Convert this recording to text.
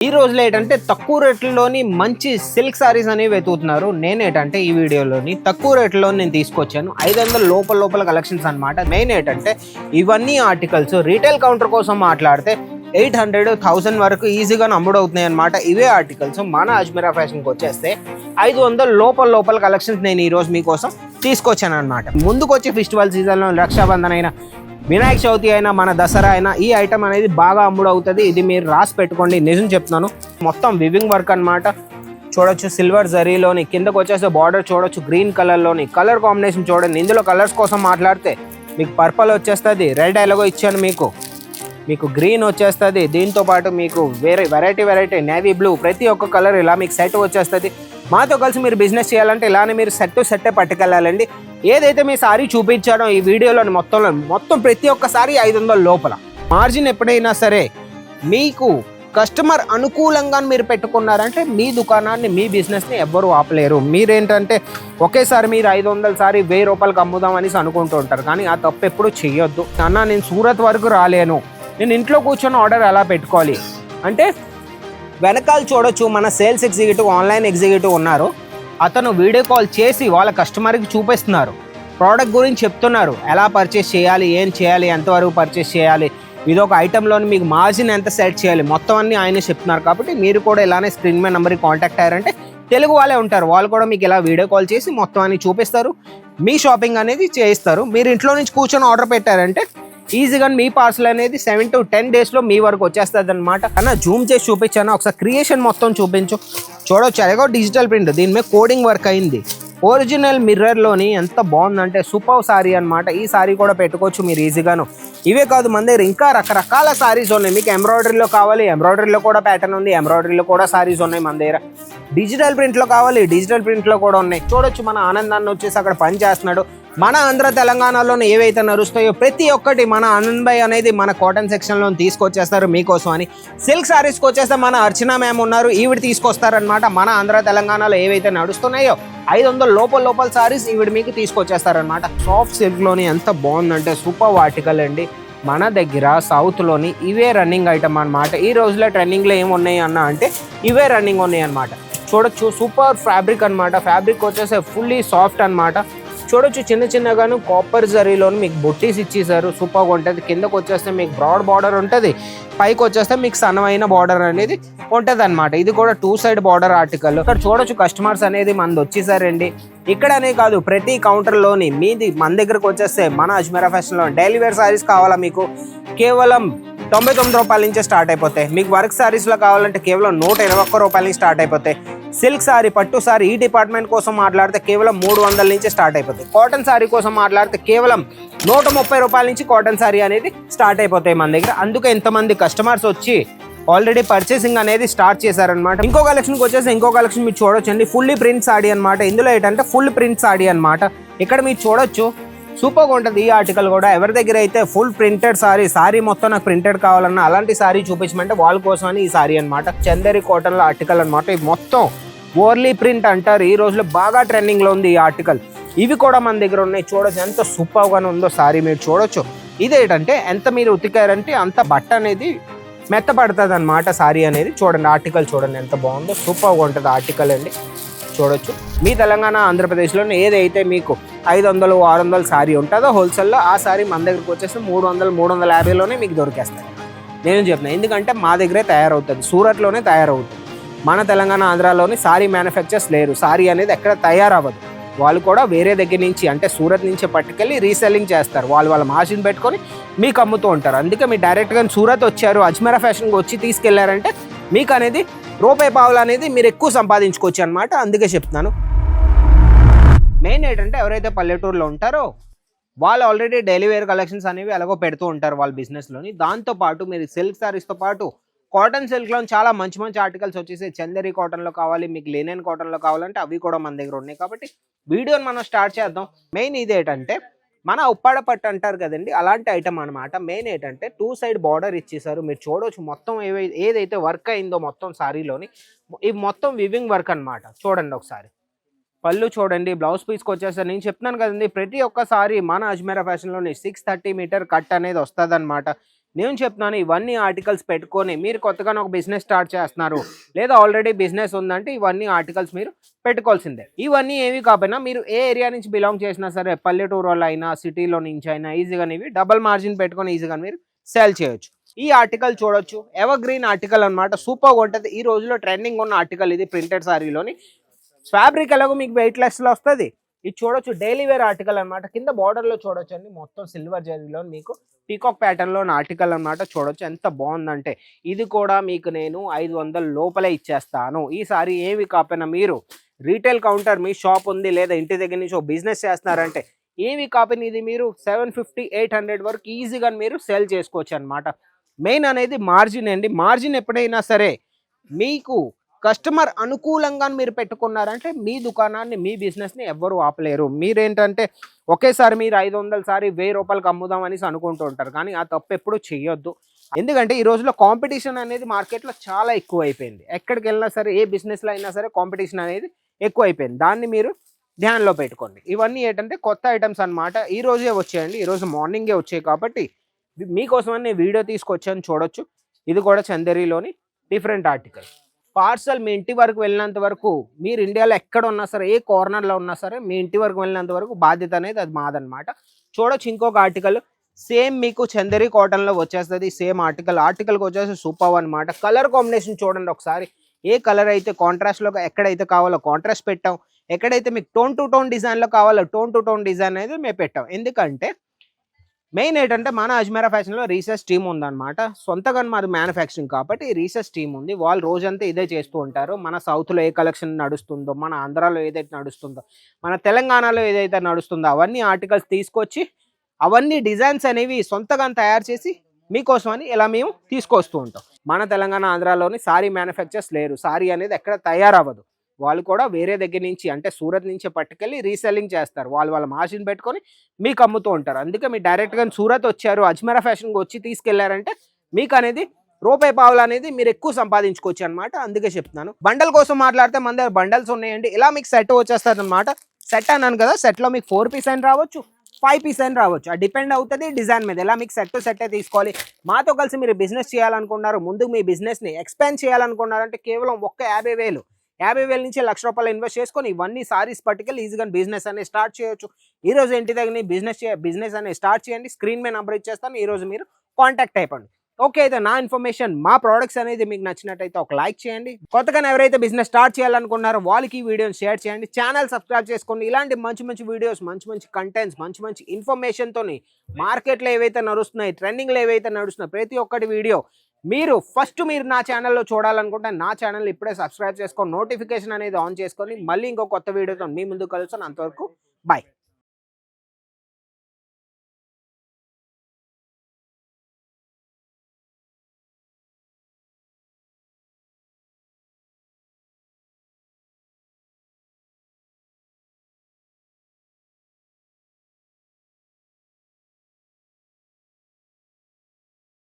ఈ రోజులో ఏంటంటే తక్కువ రేట్లలోని మంచి సిల్క్ సారీస్ అనేవి వెతుకుతున్నారు. నేనేంటంటే ఈ వీడియోలోని తక్కువ రేట్లలో నేను తీసుకొచ్చాను 500 లోపల కలెక్షన్స్ అన్నమాట. మెయిన్ ఏంటంటే ఇవన్నీ ఆర్టికల్స్ రీటైల్ కౌంటర్ కోసం మాట్లాడితే 800-1000 వరకు ఈజీగా అమ్ముడవుతున్నాయి అనమాట. ఇవే ఆర్టికల్స్ మన అజ్మీరా ఫ్యాషన్కి వచ్చేస్తే 500 లోపల కలెక్షన్స్ నేను ఈరోజు మీకోసం తీసుకొచ్చాను అనమాట. ముందుకు వచ్చే ఫెస్టివల్ సీజన్లో రక్షాబంధన్ అయినా వినాయక చవితి అయినా మన దసరా అయినా ఈ ఐటమ్ అనేది బాగా అమ్ముడవుతుంది. ఇది మీరు రాసి పెట్టుకోండి, నిజం చెప్తున్నాను. మొత్తం వివింగ్ వర్క్ అనమాట. చూడొచ్చు సిల్వర్ జరీలోని, కిందకు వచ్చేస్తే బార్డర్ చూడొచ్చు గ్రీన్ కలర్లోని. కలర్ కాంబినేషన్ చూడండి. ఇందులో కలర్స్ కోసం మాట్లాడితే మీకు పర్పుల్ వచ్చేస్తుంది, రెడ్ ఎలాగో ఇచ్చాను, మీకు గ్రీన్ వచ్చేస్తుంది. దీంతో పాటు మీకు వేరే వెరైటీ నేవీ బ్లూ, ప్రతి ఒక్క కలర్ ఇలా మీకు సెట్ వచ్చేస్తుంది. మాతో కలిసి మీరు బిజినెస్ చేయాలంటే ఇలానే మీరు సెట్టే పట్టుకెళ్ళాలండి. ఏదైతే మీ సారీ చూపించాడో ఈ వీడియోలోని మొత్తం ప్రతి ఒక్క సారీ 500 లోపల. మార్జిన్ ఎప్పుడైనా సరే మీకు కస్టమర్ అనుకూలంగా మీరు పెట్టుకున్నారంటే మీ దుకాణాన్ని, మీ బిజినెస్ని ఎవ్వరూ ఆపలేరు. మీరేంటంటే ఒకేసారి మీరు 500 సారీ 1000 రూపాయలకు అమ్ముదాం అనేసి అనుకుంటూ ఉంటారు. కానీ ఆ తప్పు ఎప్పుడు చెయ్యొద్దు. అన్న నేను సూరత్ వరకు రాలేను, నేను ఇంట్లో కూర్చొని ఆర్డర్ ఎలా పెట్టుకోవాలి అంటే వెనకాల చూడొచ్చు మన సేల్స్ ఎగ్జిక్యూటివ్, ఆన్లైన్ ఎగ్జిక్యూటివ్ ఉన్నారు. అతను వీడియో కాల్ చేసి వాళ్ళ కస్టమర్కి చూపిస్తున్నారు, ప్రోడక్ట్ గురించి చెప్తున్నారు, ఎలా పర్చేస్ చేయాలి, ఏం చేయాలి, ఎంతవరకు పర్చేస్ చేయాలి, ఇది ఒక ఐటెంలోని మీకు మార్జిన్ ఎంత సెట్ చేయాలి, మొత్తం అన్నీ ఆయన చెప్తున్నారు. కాబట్టి మీరు కూడా ఇలానే స్క్రీన్ మీద నెంబర్కి కాంటాక్ట్ అయ్యారంటే తెలుగు వాళ్ళే ఉంటారు, వాళ్ళు కూడా మీకు ఇలా వీడియో కాల్ చేసి మొత్తం అన్ని చూపిస్తారు, మీ షాపింగ్ అనేది చేయిస్తారు. మీరు ఇంట్లో నుంచి కూర్చొని ఆర్డర్ పెట్టారంటే ఈజీగా మీ పార్సల్ అనేది 7 to 10 డేస్లో మీ వరకు వచ్చేస్తుంది అనమాట. అన్న జూమ్ చేసి చూపించాను, ఒకసారి క్రియేషన్ మొత్తం చూపించు. చూడొచ్చు ఎలాగో డిజిటల్ ప్రింట్, దీని మీద కోడింగ్ వర్క్ అయింది. ఒరిజినల్ మిర్రర్లోని ఎంత బాగుందంటే సూపర్ సారీ అనమాట. ఈ సారీ కూడా పెట్టుకోవచ్చు మీరు ఈజీగాను. ఇవే కాదు, మన దగ్గర ఇంకా రకరకాల సారీస్ ఉన్నాయి. మీకు ఎంబ్రాయిడరీలో కావాలి, ఎంబ్రాయిడరీలో కూడా ప్యాటర్న్ ఉంది, ఎంబ్రాయిడరీలో కూడా సారీస్ ఉన్నాయి మన దగ్గర. డిజిటల్ ప్రింట్లో కావాలి, డిజిటల్ ప్రింట్లో కూడా ఉన్నాయి. చూడొచ్చు మన ఆనందాన్ని వచ్చేసి అక్కడ పని చేస్తున్నాడు. మన ఆంధ్ర తెలంగాణలోనే ఏవైతే నడుస్తాయో ప్రతి ఒక్కటి మన ఆనంద్ భాయ్ అనేది మన కాటన్ సెక్షన్లో తీసుకొచ్చేస్తారు మీకోసం అని. సిల్క్ సారీస్కి వచ్చేస్తే మన అర్చన మ్యామ్ ఉన్నారు, ఈవిడ తీసుకొస్తారనమాట. మన ఆంధ్ర తెలంగాణలో ఏవైతే నడుస్తున్నాయో 500 లోపల సారీస్ ఈవిడ మీకు తీసుకొచ్చేస్తారనమాట. సాఫ్ట్ సిల్క్లోని ఎంత బాగుందంటే సూపర్ ఆర్టికల్ అండి. మన దగ్గర సౌత్లోని ఇవే రన్నింగ్ ఐటమ్ అనమాట. ఈ రోజులో ట్రెండింగ్లో ఏమున్నాయి అన్న అంటే ఇవే రన్నింగ్ ఉన్నాయి అనమాట. చూడొచ్చు సూపర్ ఫ్యాబ్రిక్ అనమాట. ఫ్యాబ్రిక్ వచ్చేసి ఫుల్లీ సాఫ్ట్ అనమాట. చూడొచ్చు చిన్నగాను కాపర్ జరీలోని మీకు బొట్టీస్ ఇచ్చేసారు, సూపర్గా ఉంటుంది. కిందకు వచ్చేస్తే మీకు బ్రాడ్ బార్డర్ ఉంటుంది, పైకి వచ్చేస్తే మీకు సన్నమైన బార్డర్ అనేది ఉంటుంది అనమాట. ఇది కూడా 2 సైడ్ బార్డర్ ఆర్టికల్. ఇక్కడ చూడొచ్చు కస్టమర్స్ అనేది మనది వచ్చేసారండి. ఇక్కడనే కాదు ప్రతి కౌంటర్లోని మన దగ్గరకు వచ్చేస్తే మన అజ్మీరా ఫ్యాషన్లో డైలీ వేర్ సారీస్ కావాలా మీకు కేవలం 99 రూపాయల నుంచే స్టార్ట్ అయిపోతాయి. మీకు వర్క్ సారీస్లో కావాలంటే కేవలం 121 రూపాయల నుంచి స్టార్ట్ అయిపోతాయి. సిల్క్ సారీ, పట్టు సారీ ఈ డిపార్ట్మెంట్ కోసం మాట్లాడితే కేవలం 300 నుంచి స్టార్ట్ అయిపోతాయి. కాటన్ సారీ కోసం మాట్లాడితే కేవలం 130 రూపాయల నుంచి కాటన్ సారీ అనేది స్టార్ట్ అయిపోతాయి మన దగ్గర. అందుకే ఇంతమంది కస్టమర్స్ వచ్చి ఆల్రెడీ పర్చేసింగ్ అనేది స్టార్ట్ చేశారనమాట. ఇంకో కలెక్షన్కి వచ్చేసి ఇంకో కలెక్షన్ మీరు చూడొచ్చండి, ఫుల్లీ ప్రింట్ సారీ అనమాట. ఇందులో ఏంటంటే ఫుల్ ప్రింట్ సారీ అనమాట. ఇక్కడ మీరు చూడొచ్చు సూపర్గా ఉంటుంది. ఈ ఆర్టికల్ కూడా ఎవరి దగ్గర అయితే ఫుల్ ప్రింటెడ్ సారీ మొత్తం నాకు ప్రింటెడ్ కావాలన్నా అలాంటి సారీ చూపించమంటే వాళ్ళ కోసం అని ఈ సారీ అనమాట. చందేరి కాటన్లో ఆర్టికల్ అనమాట. ఇది మొత్తం ఓర్లీ ప్రింట్ అంటారు. ఈ రోజులో బాగా ట్రెండింగ్లో ఉంది ఈ ఆర్టికల్. ఇవి కూడా మన దగ్గర ఉన్నాయి. చూడొచ్చు ఎంత సూపర్గానే ఉందో సారీ మీరు చూడొచ్చు. ఇదేంటంటే ఎంత మీరు ఉతికారంటే అంత బట్ట అనేది మెత్తపడుతుంది అనమాట సారీ అనేది. చూడండి ఆర్టికల్ చూడండి ఎంత బాగుందో, సూపర్గా ఉంటుంది ఆర్టికల్ అండి. చూడొచ్చు మీ తెలంగాణ ఆంధ్రప్రదేశ్లోనే ఏదైతే మీకు 500-600 సారీ ఉంటుందో హోల్సేల్లో, ఆ సారీ మన దగ్గరకు వచ్చేసి 300-350లోనే మీకు దొరికేస్తాయి. నేను చెప్తున్నాను ఎందుకంటే మా దగ్గరే తయారవుతుంది, సూరత్లోనే తయారవుతుంది. మన తెలంగాణ ఆంధ్రాలోని సారీ మ్యానుఫ్యాక్చర్స్ లేరు. సారీ అనేది ఎక్కడ తయారవ్వదు. వాళ్ళు కూడా వేరే దగ్గర నుంచి అంటే సూరత్ నుంచి పట్టుకెళ్ళి రీసెల్లింగ్ చేస్తారు. వాళ్ళ మార్జిన్ పెట్టుకొని మీకు అమ్ముతూ ఉంటారు. అందుకే మీరు డైరెక్ట్గా సూరత్ వచ్చారు, అజ్మీరా ఫ్యాషన్కి వచ్చి తీసుకెళ్లారంటే మీకు అనేది రూపాయి పావులు అనేది మీరు ఎక్కువ సంపాదించుకోవచ్చు అనమాట. అందుకే చెప్తున్నాను. మెయిన్ ఏంటంటే ఎవరైతే పల్లెటూరులో ఉంటారో వాళ్ళు ఆల్రెడీ డైలీ వేర్ కలెక్షన్స్ అనేవి ఎలాగో పెడుతూ ఉంటారు వాళ్ళ బిజినెస్లోని. దాంతోపాటు మీరు సిల్క్ సారీస్తో పాటు కాటన్ సిల్క్లో చాలా మంచి ఆర్టికల్స్ వచ్చేసి చందేరి కాటన్లో కావాలి, మీకు లినెన్ కాటన్లో కావాలంటే అవి కూడా మన దగ్గర ఉన్నాయి. కాబట్టి వీడియోని మనం స్టార్ట్ చేద్దాం. మెయిన్ ఇదేంటంటే మన ఉప్పాడ పట్టు అంటారు కదండి, అలాంటి ఐటమ్ అనమాట. మెయిన్ ఏంటంటే 2 సైడ్ బార్డర్ ఇచ్చేసారు. మీరు చూడవచ్చు మొత్తం ఏదైతే వర్క్ అయిందో మొత్తం సారీలోని ఇవి మొత్తం వివింగ్ వర్క్ అనమాట. చూడండి ఒకసారి పళ్ళు చూడండి, బ్లౌజ్ పీస్కి వచ్చేసరి నేను చెప్తున్నాను కదండి ప్రతి ఒక్కసారి మన అజ్మీరా ఫ్యాషన్లోని 630 మీటర్ కట్ అనేది వస్తుంది అనమాట. నేను చెప్తున్నాను ఇవన్నీ ఆర్టికల్స్ పెట్టుకొని మీరు కొత్తగా ఒక బిజినెస్ స్టార్ట్ చేస్తున్నారు లేదా ఆల్రెడీ బిజినెస్ ఉందంటే ఇవన్నీ ఆర్టికల్స్ మీరు పెట్టుకోవాల్సిందే. ఇవన్నీ ఏవి కాకపోయినా మీరు ఏ ఏరియా నుంచి బిలాంగ్ చేసినా సరే, పల్లెటూరు అయినా సిటీలో నుంచి అయినా ఈజీగా ఇవి డబల్ మార్జిన్ పెట్టుకొని ఈజీగా మీరు సేల్ చేయొచ్చు. ఈ ఆర్టికల్ చూడొచ్చు, ఎవర్ గ్రీన్ ఆర్టికల్ అనమాట, సూపర్గా ఉంటుంది. ఈ రోజులో ట్రెండింగ్ ఉన్న ఆర్టికల్ ఇది. ప్రింటెడ్ సారీలోని ఫ్యాబ్రిక్ ఎలాగో మీకు వెయిట్ లెస్లో వస్తుంది. ఇది చూడొచ్చు, డైలీ వేర్ ఆర్టికల్ అనమాట. కింద బార్డర్లో చూడొచ్చు అండి, మొత్తం సిల్వర్ జరీలో మీకు పీకాక్ ప్యాటర్న్లో ఆర్టికల్ అనమాట. చూడొచ్చు ఎంత బాగుందంటే. ఇది కూడా మీకు నేను 500 లోపలే ఇచ్చేస్తాను. ఈ సారీ ఏమి కాకపోయినా మీరు రీటైల్ కౌంటర్ మీ షాప్ ఉంది లేదా ఇంటి దగ్గర నుంచి బిజినెస్ చేస్తున్నారంటే ఏమి కాకపోయినా ఇది మీరు 750-800 వరకు ఈజీగా మీరు సేల్ చేసుకోవచ్చు అనమాట. మెయిన్ అనేది మార్జిన్ అండి. మార్జిన్ ఎప్పుడైనా సరే మీకు కస్టమర్ అనుకూలంగా మీరు పెట్టుకున్నారంటే మీ దుకాణాన్ని, మీ బిజినెస్ని ఎవ్వరు ఆపలేరు. మీరేంటంటే ఒకేసారి మీరు 500 సారి 1000 రూపాయలకు అమ్ముదాం అనేసి అనుకుంటూ ఉంటారు, కానీ ఆ తప్పు ఎప్పుడు చేయొద్దు. ఎందుకంటే ఈ రోజుల్లో కాంపిటీషన్ అనేది మార్కెట్లో చాలా ఎక్కువ అయిపోయింది. ఎక్కడికి వెళ్ళినా సరే, ఏ బిజినెస్లో అయినా సరే కాంపిటీషన్ అనేది ఎక్కువ అయిపోయింది. దాన్ని మీరు ధ్యానంలో పెట్టుకోండి. ఇవన్నీ ఏంటంటే కొత్త ఐటమ్స్ అనమాట. ఈ రోజే వచ్చాయండి, ఈరోజు మార్నింగే వచ్చాయి కాబట్టి మీకోసమని వీడియో తీసుకొచ్చాను. చూడొచ్చు, ఇది కూడా చందేరిలోని డిఫరెంట్ ఆర్టికల్. పార్సల్ మీ ఇంటి వరకు వెళ్ళినంత వరకు, మీరు ఇండియాలో ఎక్కడ ఉన్నా సరే, ఏ కార్నర్లో ఉన్నా సరే, మీ ఇంటి వరకు వెళ్ళినంత వరకు బాధ్యత అనేది అది మాదనమాట. చూడొచ్చు ఇంకొక ఆర్టికల్, సేమ్ మీకు చందేరి కాటన్లో వచ్చేస్తుంది. సేమ్ ఆర్టికల్కి వచ్చేసి సూపర్ అనమాట. కలర్ కాంబినేషన్ చూడండి ఒకసారి. ఏ కలర్ అయితే కాంట్రాస్ట్లో ఎక్కడైతే కావాలో కాంట్రాస్ట్ పెట్టాం, ఎక్కడైతే మీకు టోన్ టు టోన్ డిజైన్లో కావాలో టోన్ టు టోన్ డిజైన్ అనేది మేము పెట్టాం. ఎందుకంటే మెయిన్ ఏంటంటే మన అజ్మీరా ఫ్యాషన్లో రీసెర్చ్ టీమ్ ఉందన్నమాట. సొంతగా మాది మ్యానుఫ్యాక్చరింగ్ కాబట్టి రీసెర్చ్ టీమ్ ఉంది. వాళ్ళు రోజంతా ఇదే చేస్తూ ఉంటారు. మన సౌత్లో ఏ కలెక్షన్ నడుస్తుందో, మన ఆంధ్రాలో ఏదైతే నడుస్తుందో, మన తెలంగాణలో ఏదైతే నడుస్తుందో అవన్నీ ఆర్టికల్స్ తీసుకొచ్చి అవన్నీ డిజైన్స్ అనేవి సొంతగా తయారు చేసి మీకోసం అని ఇలా మేము తీసుకొస్తూ ఉంటాం. మన తెలంగాణ, ఆంధ్రాలోని సారీ మ్యానుఫ్యాక్చర్స్ లేరు. సారీ అనేది ఎక్కడ తయారవ్వదు. వాళ్ళు కూడా వేరే దగ్గర నుంచి, అంటే సూరత్ నుంచి పట్టుకెళ్ళి రీసెల్లింగ్ చేస్తారు. వాళ్ళ మార్జిన్ పెట్టుకొని మీకు అమ్ముతూ ఉంటారు. అందుకే మీరు డైరెక్ట్గా సూరత్ వచ్చారు, అజ్మీరా ఫ్యాషన్కి వచ్చి తీసుకెళ్లారంటే మీకు అనేది రూపాయి పావులు అనేది మీరు ఎక్కువ సంపాదించుకోవచ్చు అనమాట. అందుకే చెప్తున్నాను. బండల్ కోసం మాట్లాడితే మన దగ్గర బండల్స్ ఉన్నాయండి. ఇలా మీకు సెట్ వచ్చేస్తుంది అనమాట. సెట్ అన్నాను కదా, సెట్లో మీకు 4 పీస్ అని రావచ్చు, 5 పీస్ అని రావచ్చు. అది డిపెండ్ అవుతుంది డిజైన్ మీద. ఎలా మీకు సెట్ తీసుకోవాలి. మాతో కలిసి మీరు బిజినెస్ చేయాలనుకున్నారు, ముందుకు మీ బిజినెస్ని ఎక్స్పాండ్ చేయాలనుకున్నారంటే కేవలం ఒక్క 50,000 నుంచి 1,00,000 రూపాయలు ఇన్వెస్ట్ చేసుకొని ఇవన్నీ సారీస్ పట్టుకెళ్ళి ఈజీగా బిజినెస్ అనేది స్టార్ట్ చేయొచ్చు. ఈ రోజు ఇంటి దగ్గర బిజినెస్ అనేది స్టార్ట్ చేయండి. స్క్రీన్ మీద నెంబర్ ఇచ్చేస్తాను, ఈ రోజు మీరు కాంటాక్ట్ అయిపోండి. ఓకే, అయితే నా ఇన్ఫర్మేషన్, మా ప్రోడక్ట్స్ అనేది మీకు నచ్చినట్టయితే ఒక లైక్ చేయండి. కొత్తగా ఎవరైతే బిజినెస్ స్టార్ట్ చేయాలనుకున్నారో వాళ్ళకి ఈ వీడియోని షేర్ చేయండి. ఛానల్ సబ్స్క్రైబ్ చేసుకోండి. ఇలాంటి మంచి వీడియోస్, మంచి కంటెంట్స్, మంచి ఇన్ఫర్మేషన్తోని మార్కెట్లో ఏవైతే నడుస్తున్నాయి, ట్రెండింగ్లో ఏవైతే నడుస్తున్నాయి, ప్రతి ఒక్కటి వీడియో మీరు నా ఛానల్లో చూడాలనుకుంటే నా ఛానల్ ఇప్పుడే సబ్స్క్రైబ్ చేసుకొని నోటిఫికేషన్ అనేది ఆన్ చేసుకొని మళ్ళీ ఇంకో కొత్త వీడియోతో మీ ముందుకు కలుస్తాను. అంతవరకు బాయ్.